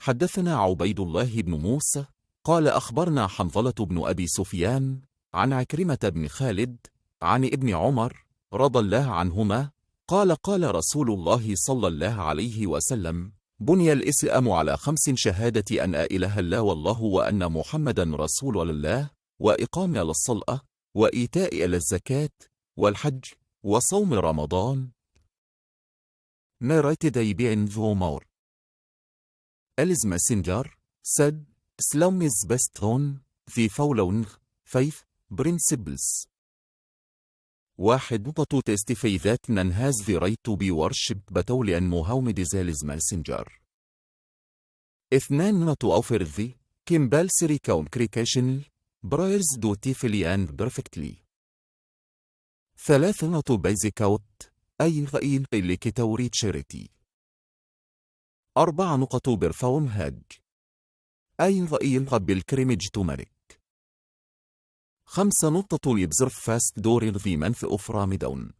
حدثنا عبيد الله بن موسى قال أخبرنا حنظلة بن أبي سفيان عن عكرمة بن خالد عن ابن عمر رضي الله عنهما قال قال رسول الله صلى الله عليه وسلم: بني الإسلام على 5: شهادة أن لا إله إلا الله وأن محمدا رسول الله، وإقام الصلاة، وإيتاء الزكاة، والحج، وصوم رمضان. Narrated by Omar. Alice Messenger said, Islam is based on the following 5 principles. 1. To testify that none has the right to be worshipped but only Muhammad is Allah's messenger. 2. Not to offer the compulsory congregational prayers dutifully and perfectly. 3. Not to pay zakat أي غير لكتوري charity. 4. To perform hajj أي غير بالكرمج تمرك. 5. To observe fast during the month of Ramadan.